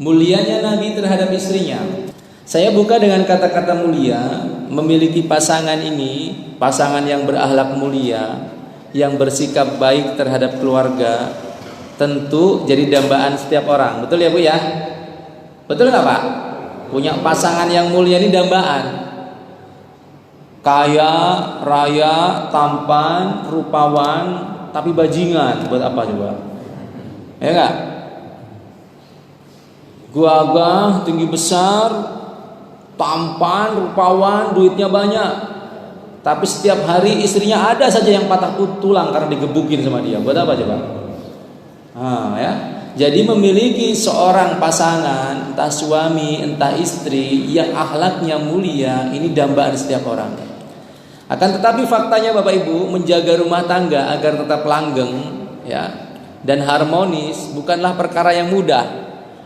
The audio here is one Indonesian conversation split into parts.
mulianya Nabi terhadap istrinya. Saya buka dengan kata-kata mulia. Memiliki pasangan ini, pasangan yang berakhlak mulia, yang bersikap baik terhadap keluarga, tentu jadi dambaan setiap orang. Betul ya Bu ya? Betul nggak Pak? Punya pasangan yang mulia ini dambaan. Kaya, raya, tampan, rupawan, tapi bajingan. Buat apa coba? Ya enggak? Gagah, tinggi besar, tampan, rupawan, duitnya banyak, tapi setiap hari istrinya ada saja yang patah tulang karena digebukin sama dia. Buat apa coba? Ya. Jadi memiliki seorang pasangan, entah suami, entah istri, yang akhlaknya mulia, ini dambaan setiap orang. Akan tetapi faktanya Bapak Ibu, menjaga rumah tangga agar tetap langgeng, ya, dan harmonis bukanlah perkara yang mudah.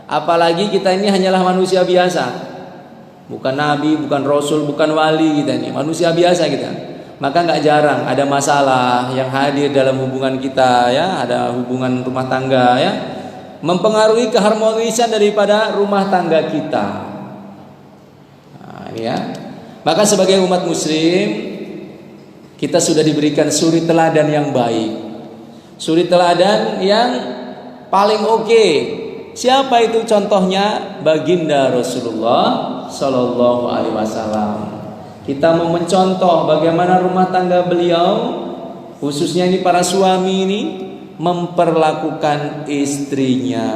Apalagi kita ini hanyalah manusia biasa, bukan nabi, bukan rasul, bukan wali. Kita ini manusia biasa kita. Maka nggak jarang ada masalah yang hadir dalam hubungan kita, ya, ada hubungan rumah tangga, ya, mempengaruhi keharmonisan daripada rumah tangga kita. Nah, ini ya. Maka sebagai umat muslim, kita sudah diberikan suri teladan yang baik, suri teladan yang paling oke. Siapa itu contohnya? Baginda Rasulullah Sallallahu Alaihi Wasallam. Kita mau mencontoh bagaimana rumah tangga beliau, khususnya ini para suami ini, memperlakukan istrinya.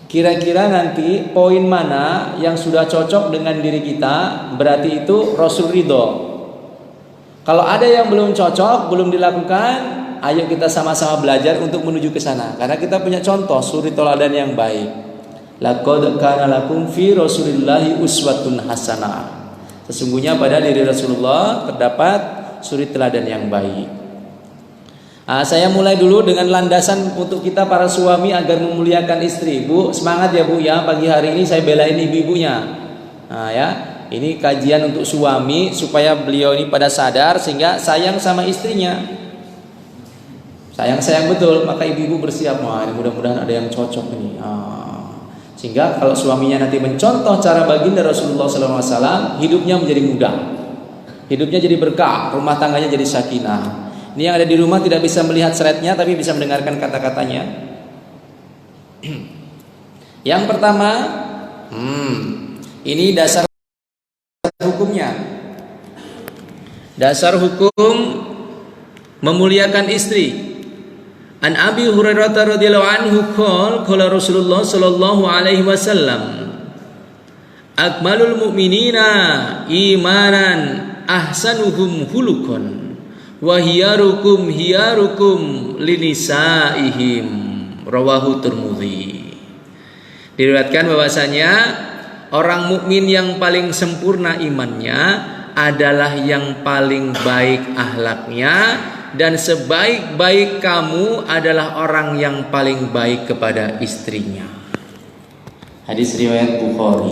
Kira-kira nanti poin mana yang sudah cocok dengan diri kita, berarti itu Rasul ridho. Kalau ada yang belum cocok, belum dilakukan, ayo kita sama-sama belajar untuk menuju ke sana. Karena kita punya contoh suri teladan yang baik. Laqad kana lakum fi Rasulillahi uswatun hasanah. Sesungguhnya pada diri Rasulullah terdapat suri teladan yang baik. Saya mulai dulu dengan landasan untuk kita para suami agar memuliakan istri. Bu, semangat ya Bu ya. Pagi hari ini saya belain ibu-ibunya. Ya, ini kajian untuk suami supaya beliau ini pada sadar sehingga sayang sama istrinya. Sayang betul, maka ibu-ibu bersiap. Wah, ini mudah-mudahan ada yang cocok ini. Sehingga kalau suaminya nanti mencontoh cara baginda Rasulullah SAW, hidupnya menjadi mudah, hidupnya jadi berkah, rumah tangganya jadi sakinah. Ini yang ada di rumah tidak bisa melihat slide-nya, tapi bisa mendengarkan kata-katanya. Yang pertama, ini dasar hukumnya. Dasar hukum memuliakan istri. An Abi Hurairah radhiyallahu anhu qala Rasulullah sallallahu alaihi wasallam, akmalul mu'minina imanan ahsanuhum khuluqan wa hiyarukum linisaihim, rawahu Tirmidzi. Diriwayatkan bahwasanya orang mukmin yang paling sempurna imannya adalah yang paling baik akhlaknya, dan sebaik-baik kamu adalah orang yang paling baik kepada istrinya. Hadis riwayat Bukhari,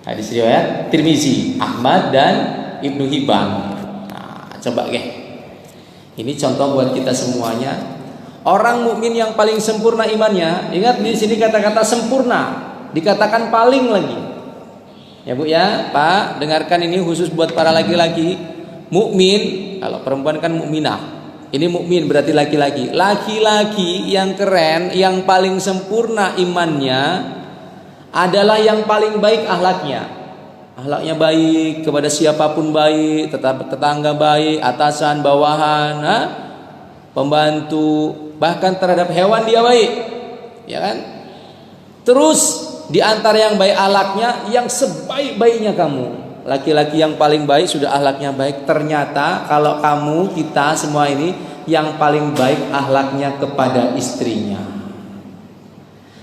hadis riwayat Tirmizi, Ahmad dan Ibnu Hibban. Coba ini contoh buat kita semuanya. Orang mukmin yang paling sempurna imannya, ingat di sini kata-kata sempurna, dikatakan paling lagi. Ya Bu ya, Pak, dengarkan ini khusus buat para laki-laki. Mukmin, kalau perempuan kan mukminah. Ini mukmin berarti laki-laki. Laki-laki yang keren, yang paling sempurna imannya adalah yang paling baik akhlaknya. Akhlaknya baik kepada siapapun baik, tetangga baik, atasan, bawahan, pembantu, bahkan terhadap hewan dia baik. Ya kan? Terus di antara yang baik akhlaknya, yang sebaik-baiknya kamu. Laki-laki yang paling baik sudah akhlaknya baik. Ternyata kalau kamu, kita semua ini yang paling baik akhlaknya kepada istrinya.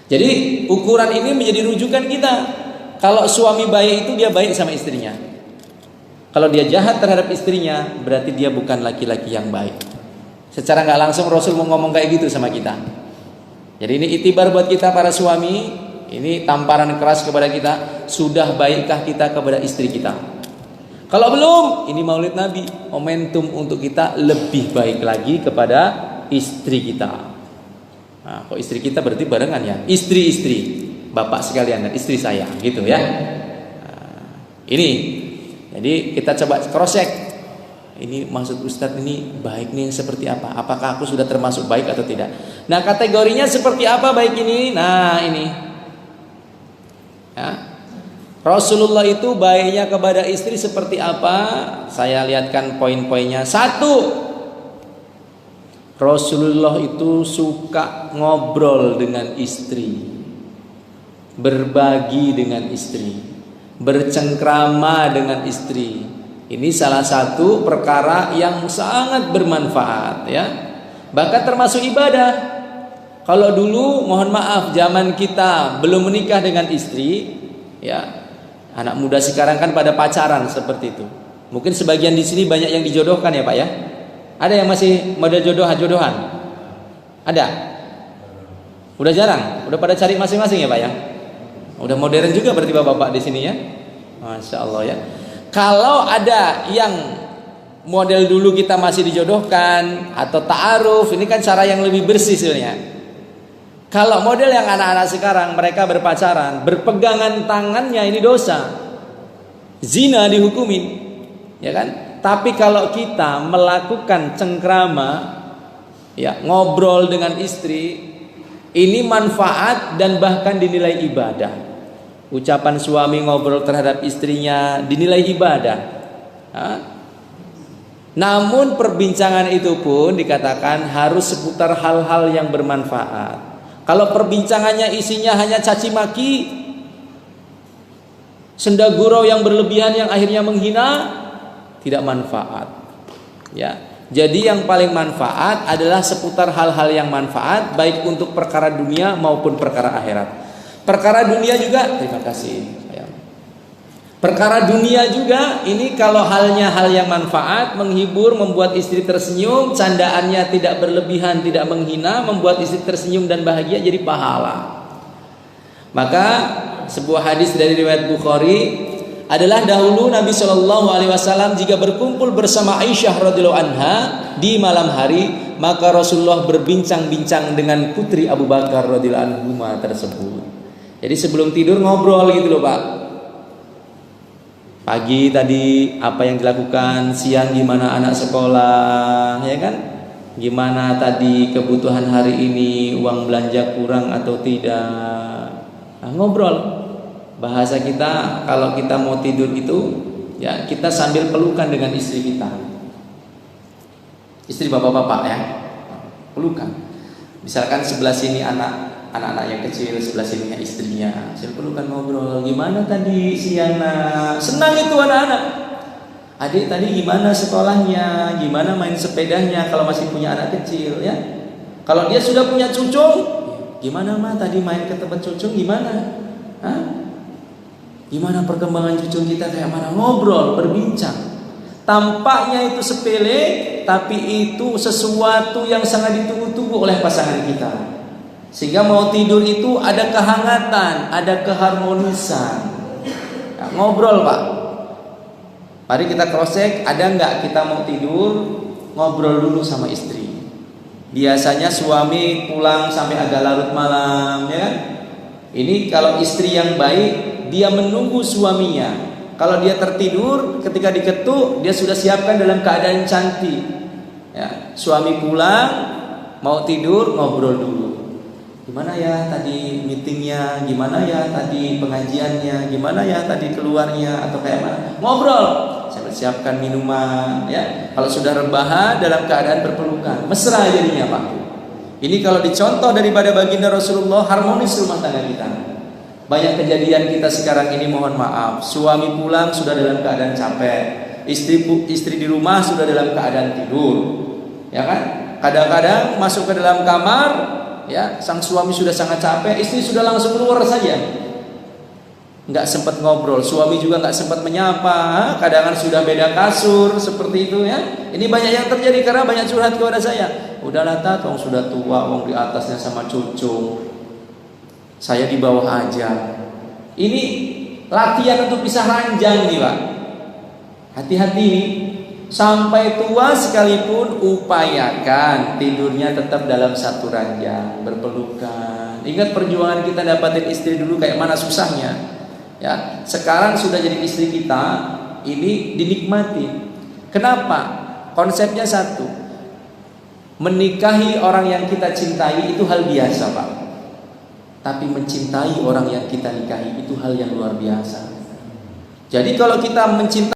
Jadi ukuran ini menjadi rujukan kita. Kalau suami baik itu dia baik sama istrinya. Kalau dia jahat terhadap istrinya, berarti dia bukan laki-laki yang baik. Secara nggak langsung Rasul mau ngomong kayak gitu sama kita. Jadi ini itibar buat kita para suami. Ini tamparan keras kepada kita. Sudah baikkah kita kepada istri kita? Kalau belum, ini Maulid Nabi, momentum untuk kita lebih baik lagi kepada istri kita. Nah, kok istri kita berarti barengan ya? Istri-istri, bapak sekalian dan istri saya, gitu ya. Nah, ini, jadi kita coba cross check. Ini maksud Ustadz ini baik nih seperti apa? Apakah aku sudah termasuk baik atau tidak? Nah, kategorinya seperti apa baik ini? Nah, ini. Ya. Rasulullah itu baiknya kepada istri seperti apa? Saya lihatkan poin-poinnya. 1. Rasulullah itu suka ngobrol dengan istri, berbagi dengan istri, bercengkrama dengan istri. Ini salah satu perkara yang sangat bermanfaat ya. Bahkan termasuk ibadah. Kalau dulu mohon maaf zaman kita belum menikah dengan istri, ya. Anak muda sekarang kan pada pacaran seperti itu. Mungkin sebagian di sini banyak yang dijodohkan ya, Pak ya. Ada yang masih model jodohan? Ada? Udah jarang? Udah pada cari masing-masing ya, Pak ya. Udah modern juga berarti Bapak-bapak di sini ya. Masya Allah ya. Kalau ada yang model dulu kita masih dijodohkan atau ta'aruf, ini kan cara yang lebih bersih sebenarnya. Kalau model yang anak-anak sekarang mereka berpacaran, berpegangan tangannya, ini dosa. Zina dihukumin, ya kan? Tapi kalau kita melakukan cengkrama, ya, ngobrol dengan istri, ini manfaat dan bahkan dinilai ibadah. Ucapan suami ngobrol terhadap istrinya dinilai ibadah. Namun perbincangan itu pun dikatakan harus seputar hal-hal yang bermanfaat. Kalau perbincangannya isinya hanya caci maki, senda gurau yang berlebihan yang akhirnya menghina, tidak manfaat. Ya. Jadi yang paling manfaat adalah seputar hal-hal yang manfaat, baik untuk perkara dunia maupun perkara akhirat. Perkara dunia juga, terima kasih. Perkara dunia juga, ini kalau halnya hal yang manfaat, menghibur, membuat istri tersenyum, candaannya tidak berlebihan, tidak menghina, membuat istri tersenyum dan bahagia, jadi pahala. Maka sebuah hadis dari riwayat Bukhari adalah dahulu Nabi Shallallahu Alaihi Wasallam jika berkumpul bersama Aisyah radhiyallahu anha di malam hari, maka Rasulullah berbincang-bincang dengan putri Abu Bakar radhiyallahu anhu tersebut. Jadi sebelum tidur ngobrol gitu loh Pak. Pagi tadi apa yang dilakukan, siang gimana anak sekolah, ya kan? Gimana tadi kebutuhan hari ini, uang belanja kurang atau tidak. Nah, ngobrol. Bahasa kita kalau kita mau tidur itu, ya kita sambil pelukan dengan istri kita. Istri bapak-bapak ya. Pelukan. Misalkan sebelah sini anak-anak yang kecil, sebelah sininya istrinya. Saya pelukan ngobrol, gimana tadi siang? Senang itu anak-anak. Adik tadi gimana sekolahnya, gimana main sepedanya kalau masih punya anak kecil ya. Kalau dia sudah punya cucung, gimana mah tadi main ke tempat cucung gimana? Hah? Gimana perkembangan cucung kita kayak mana? Ngobrol, berbincang. Tampaknya itu sepele, tapi itu sesuatu yang sangat ditunggu-tunggu oleh pasangan kita. Sehingga mau tidur itu ada kehangatan, ada keharmonisan. Nah, ngobrol Pak. Mari kita cross check, ada nggak kita mau tidur ngobrol dulu sama istri. Biasanya suami pulang sampai agak larut malam, ya kan? Ini kalau istri yang baik, dia menunggu suaminya. Kalau dia tertidur, ketika diketuk, dia sudah siapkan dalam keadaan cantik. Ya, suami pulang, mau tidur, ngobrol dulu. Gimana ya tadi meetingnya, gimana ya tadi pengajiannya, gimana ya tadi keluarnya atau kayak mana? Ngobrol. Saya siapkan minuman, ya. Kalau sudah rebahan dalam keadaan berpelukan, mesra jadinya Pak. Ini kalau dicontoh daripada baginda Rasulullah, harmonis rumah tangga kita. Banyak kejadian kita sekarang ini mohon maaf, suami pulang sudah dalam keadaan capek, istri di rumah sudah dalam keadaan tidur, ya kan? Kadang-kadang masuk ke dalam kamar, ya, sang suami sudah sangat capek, istri sudah langsung keluar saja, nggak sempat ngobrol, suami juga nggak sempat menyapa, kadang-kadang sudah beda kasur seperti itu ya. Ini banyak yang terjadi karena banyak curhat kepada saya. Udahlah tat, wong sudah tua, wong di atasnya sama cucu, saya di bawah aja. Ini latihan untuk pisah ranjang nih Pak. Hati-hati nih. Sampai tua sekalipun upayakan tidurnya tetap dalam satu ranjang, berpelukan. Ingat perjuangan kita dapatin istri dulu kayak mana susahnya. Ya, sekarang sudah jadi istri kita, ini dinikmati. Kenapa? Konsepnya satu. Menikahi orang yang kita cintai itu hal biasa, Pak. Tapi mencintai orang yang kita nikahi itu hal yang luar biasa. Jadi kalau kita mencintai